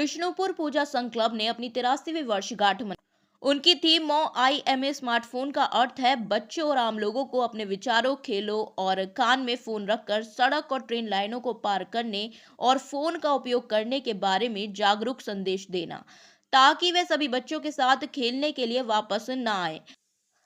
बिष्णुपुर पूजा संघ क्लब ने अपनी 83वीं वर्षगांठ मनाई। उनकी थीम मो आई एम ए स्मार्टफोन का अर्थ है बच्चों और आम लोगों को अपने विचारों, खेलों और कान में फोन रखकर सड़क और ट्रेन लाइनों को पार करने और फोन का उपयोग करने के बारे में जागरूक संदेश देना, ताकि वे सभी बच्चों के साथ खेलने के लिए वापस न आए।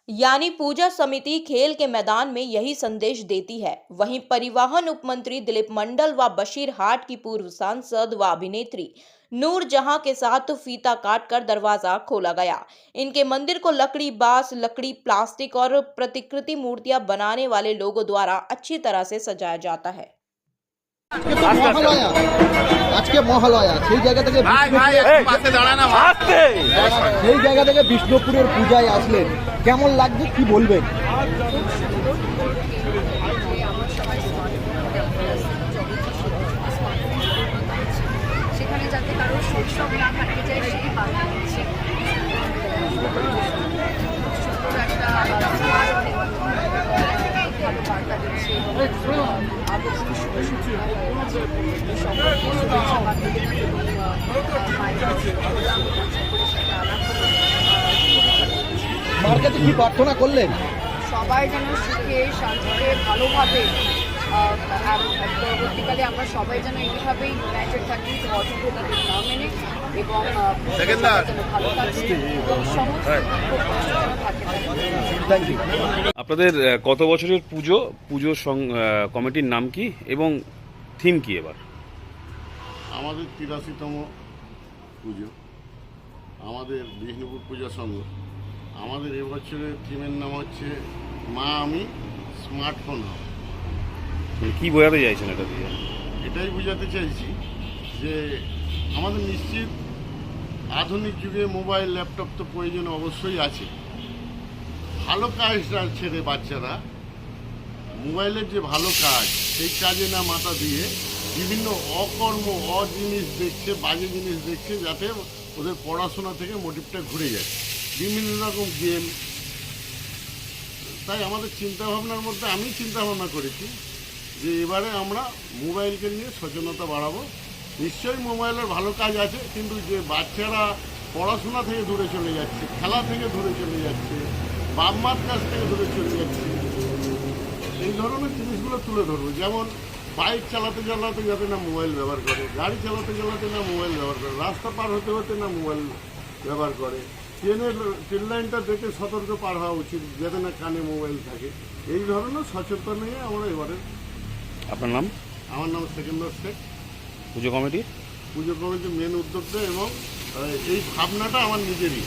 यानी पूजा समिति खेल के मैदान में यही संदेश देती है। वहीं परिवहन उपमंत्री दिलीप मंडल व बशीरहाट की पूर्व सांसद व अभिनेत्री नूर जहां के साथ फीता काटकर दरवाजा खोला गया। इनके मंदिर को लकड़ी, बांस, लकड़ी, प्लास्टिक और प्रतिकृति मूर्तियां बनाने वाले लोगों द्वारा अच्छी तरह से सजाया जाता है। আজকে মহালয়া সেই জায়গা থেকে বিষ্ণুপুরের পূজায় আসলেন, কেমন লাগছে কি বলবেন? সেখানে যাতে কারো শৈশব না হারিয়ে যায় সেই বার্তা দিচ্ছে। একটা ভালো বার্তা দিচ্ছে মার কাছে কি প্রার্থনা করলেন? সবাই যেন সুখে শান্তিতে ভালোভাবে পরবর্তীকালে আমরা সবাই যেন এইভাবেই ইউনাইটেড থাকি, অসুবিধাদের না মেনে এবং ভালো থাকি এবং সমস্ত থাকে। আপনাদের কত বছরের পুজো কমিটির নাম কি এবং থিম কি এবার? আমাদের 83তম পুজো, আমাদের বিষ্ণুপুর পূজা সংঘ। আমাদের এবছরের থিমের নাম হচ্ছে মা আমি স্মার্টফোন হব। কি বোঝাতে চাইছেন এটা দিয়ে? এটাই বোঝাতে চাইছি যে আমাদের নিশ্চিত আধুনিক যুগে মোবাইল, ল্যাপটপ তো প্রয়োজন অবশ্যই আছে। ভালো কাজটা ছেড়ে বাচ্চারা মোবাইলের যে ভালো কাজ সেই কাজে না মাথা দিয়ে বিভিন্ন অজিনিস দেখছে, বাজে জিনিস দেখছে, যাতে ওদের পড়াশোনা থেকে মোটিভটা ঘুরে যায়, বিভিন্ন রকম গেম। তাই আমাদের চিন্তাভাবনার মধ্যে আমি চিন্তাভাবনা করেছি যে এবারে আমরা মোবাইলকে নিয়ে সচেতনতা বাড়াবো। নিশ্চয়ই মোবাইলের ভালো কাজ আছে, কিন্তু যে বাচ্চারা পড়াশোনা থেকে দূরে চলে যাচ্ছে, খেলা থেকে দূরে চলে যাচ্ছে, বাপ মার কাছ থেকে দূরে চলে যাচ্ছে, এই ধরনের জিনিসগুলো তুলে ধরবো। যেমন বাইক চালাতে চালাতে যাতে না মোবাইল ব্যবহার করে, গাড়ি চালাতে চালাতে না মোবাইল ব্যবহার করে, রাস্তা পার হতে হতে না মোবাইল ব্যবহার করে, ট্রেন লাইনটা দেখে সতর্ক পার হওয়া উচিত, যাতে না কানে মোবাইল থাকে। এই ধরনের সচেতন নিয়ে আমরা এবারে। আপনার নাম? আমার নাম সেকেন্দার শেখ। পুজো কমিটির মেন উদ্যোক্তা এবং এই ভাবনাটা আমার নিজেরই।